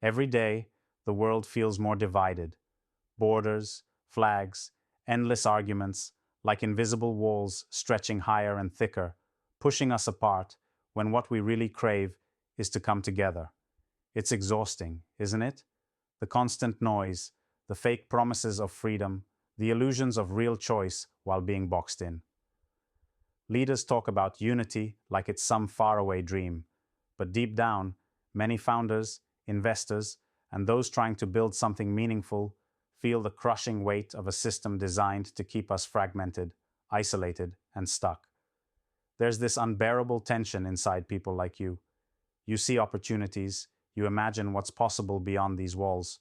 Every day, the world feels more divided. Borders, flags, endless arguments, like invisible walls stretching higher and thicker, pushing us apart when what we really crave is to come together. It's exhausting, isn't it? The constant noise, the fake promises of freedom, the illusions of real choice while being boxed in. Leaders talk about unity like it's some faraway dream, but deep down, many founders, investors, and those trying to build something meaningful feel the crushing weight of a system designed to keep us fragmented, isolated, and stuck. There's this unbearable tension inside people like you. You see opportunities, you imagine what's possible beyond these walls,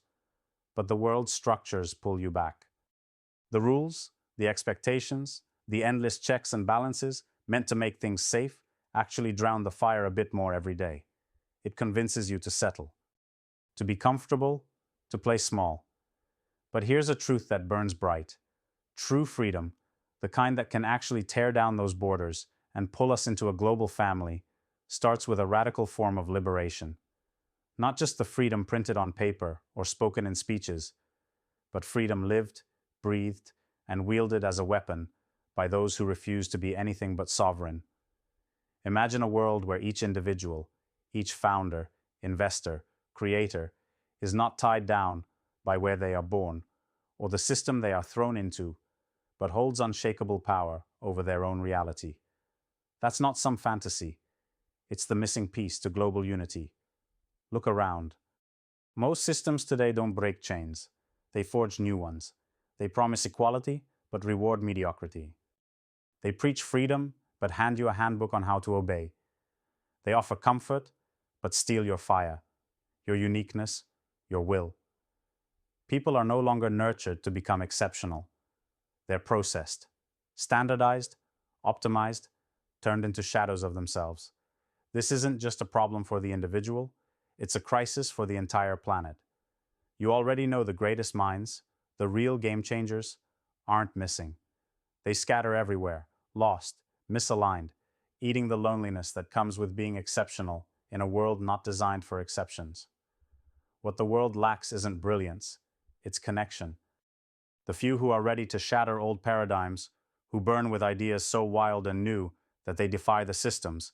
but the world's structures pull you back. The rules, the expectations, the endless checks and balances meant to make things safe actually drown the fire a bit more every day. It convinces you to settle, to be comfortable, to play small. But here's a truth that burns bright. True freedom, the kind that can actually tear down those borders and pull us into a global family, starts with a radical form of liberation. Not just the freedom printed on paper or spoken in speeches, but freedom lived, breathed, and wielded as a weapon by those who refuse to be anything but sovereign. Imagine a world where each individual, each founder, investor, creator, is not tied down by where they are born or the system they are thrown into, but holds unshakable power over their own reality. That's not some fantasy. It's the missing piece to global unity. Look around. Most systems today don't break chains. They forge new ones. They promise equality, but reward mediocrity. They preach freedom, but hand you a handbook on how to obey. They offer comfort, but steal your fire, your uniqueness, your will. People are no longer nurtured to become exceptional. They're processed, standardized, optimized, turned into shadows of themselves. This isn't just a problem for the individual, it's a crisis for the entire planet. You already know the greatest minds, the real game changers, aren't missing. They scatter everywhere, lost, misaligned, eating the loneliness that comes with being exceptional in a world not designed for exceptions. What the world lacks isn't brilliance, it's connection. The few who are ready to shatter old paradigms, who burn with ideas so wild and new that they defy the systems,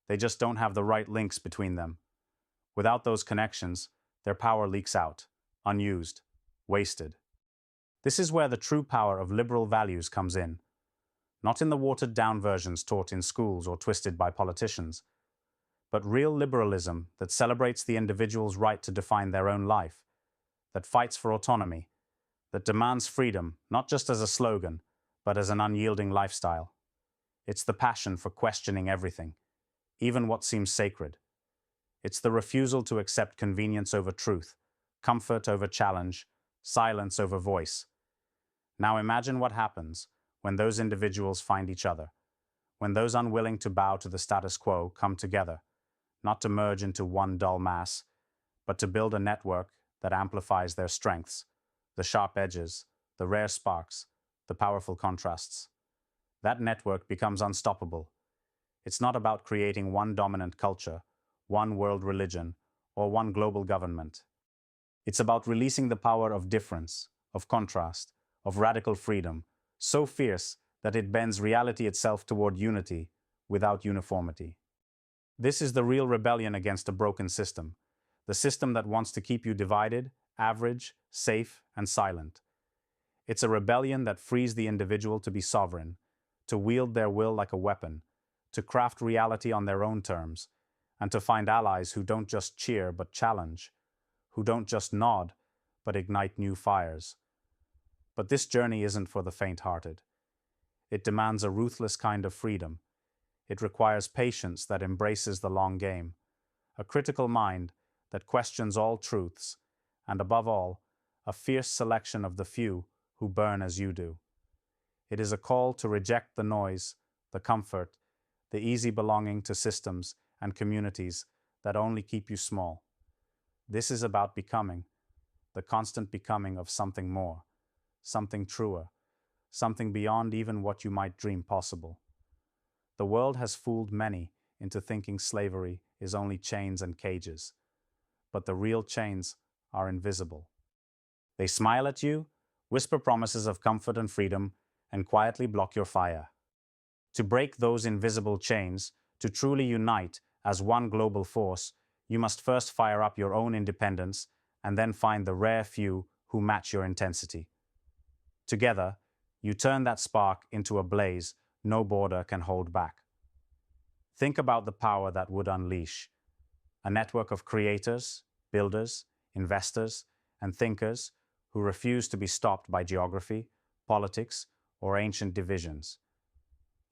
they just don't have the right links between them. Without those connections, their power leaks out, unused, wasted. This is where the true power of liberal values comes in. Not in the watered-down versions taught in schools or twisted by politicians, but real liberalism that celebrates the individual's right to define their own life, that fights for autonomy, that demands freedom not just as a slogan, but as an unyielding lifestyle. It's the passion for questioning everything, even what seems sacred. It's the refusal to accept convenience over truth, comfort over challenge, silence over voice. Now imagine what happens when those individuals find each other, when those unwilling to bow to the status quo come together, not to merge into one dull mass, but to build a network that amplifies their strengths, the sharp edges, the rare sparks, the powerful contrasts. That network becomes unstoppable. It's not about creating one dominant culture, one world religion, or one global government. It's about releasing the power of difference, of contrast, of radical freedom, so fierce that it bends reality itself toward unity without uniformity. This is the real rebellion against a broken system, the system that wants to keep you divided, average, safe, and silent. It's a rebellion that frees the individual to be sovereign, to wield their will like a weapon, to craft reality on their own terms, and to find allies who don't just cheer but challenge, who don't just nod but ignite new fires. But this journey isn't for the faint-hearted. It demands a ruthless kind of freedom. It requires patience that embraces the long game, a critical mind that questions all truths, and above all, a fierce selection of the few who burn as you do. It is a call to reject the noise, the comfort, the easy belonging to systems and communities that only keep you small. This is about becoming, the constant becoming of something more, something truer, something beyond even what you might dream possible. The world has fooled many into thinking slavery is only chains and cages. but the real chains are invisible. They smile at you, whisper promises of comfort and freedom, and quietly block your fire. To break those invisible chains, to truly unite as one global force, you must first fire up your own independence and then find the rare few who match your intensity. Together, you turn that spark into a blaze no border can hold back. Think about the power that would unleash a network of creators, builders, investors, and thinkers who refuse to be stopped by geography, politics, or ancient divisions.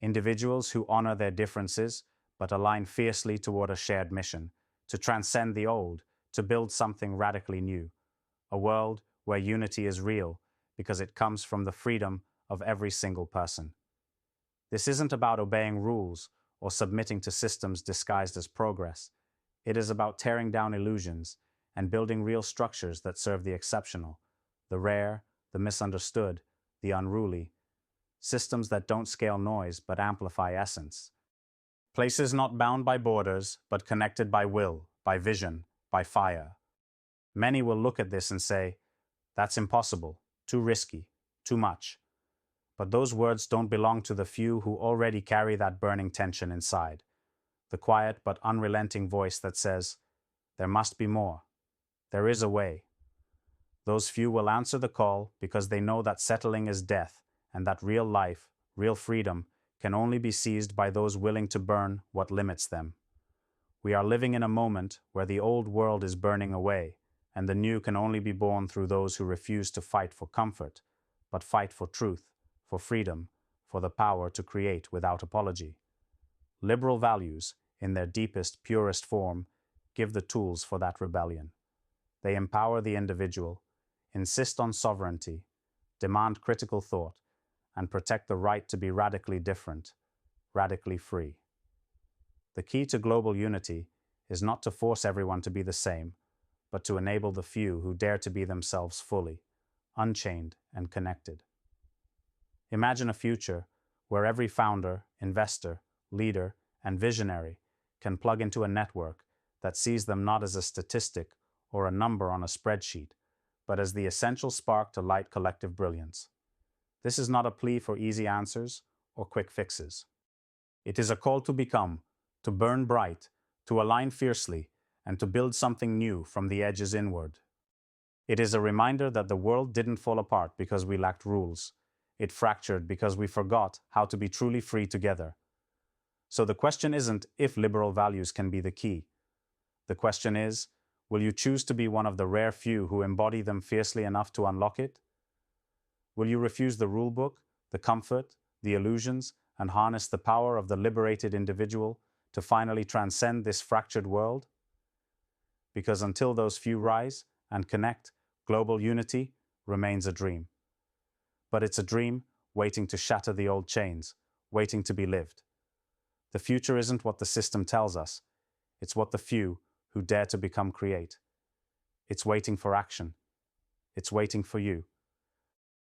Individuals who honor their differences but align fiercely toward a shared mission, to transcend the old, to build something radically new. A world where unity is real because it comes from the freedom of every single person. This isn't about obeying rules or submitting to systems disguised as progress. It is about tearing down illusions and building real structures that serve the exceptional, the rare, the misunderstood, the unruly. Systems that don't scale noise but amplify essence. Places not bound by borders but connected by will, by vision, by fire. Many will look at this and say, "That's impossible, too risky, too much." But those words don't belong to the few who already carry that burning tension inside. The quiet but unrelenting voice that says, "There must be more. There is a way." Those few will answer the call because they know that settling is death and that real life, real freedom, can only be seized by those willing to burn what limits them. We are living in a moment where the old world is burning away, and the new can only be born through those who refuse to fight for comfort, but fight for truth, for freedom, for the power to create without apology. Liberal values, in their deepest, purest form, give the tools for that rebellion. They empower the individual, insist on sovereignty, demand critical thought, and protect the right to be radically different, radically free. The key to global unity is not to force everyone to be the same, but to enable the few who dare to be themselves fully, unchained and connected. Imagine a future where every founder, investor, leader, and visionary can plug into a network that sees them not as a statistic or a number on a spreadsheet, but as the essential spark to light collective brilliance. This is not a plea for easy answers or quick fixes. It is a call to become, to burn bright, to align fiercely, and to build something new from the edges inward. It is a reminder that the world didn't fall apart because we lacked rules. It fractured because we forgot how to be truly free together. So the question isn't if liberal values can be the key. The question is, will you choose to be one of the rare few who embody them fiercely enough to unlock it? Will you refuse the rulebook, the comfort, the illusions, and harness the power of the liberated individual to finally transcend this fractured world? Because until those few rise and connect, global unity remains a dream. But it's a dream waiting to shatter the old chains, waiting to be lived. The future isn't what the system tells us. It's what the few who dare to become create. It's waiting for action. It's waiting for you.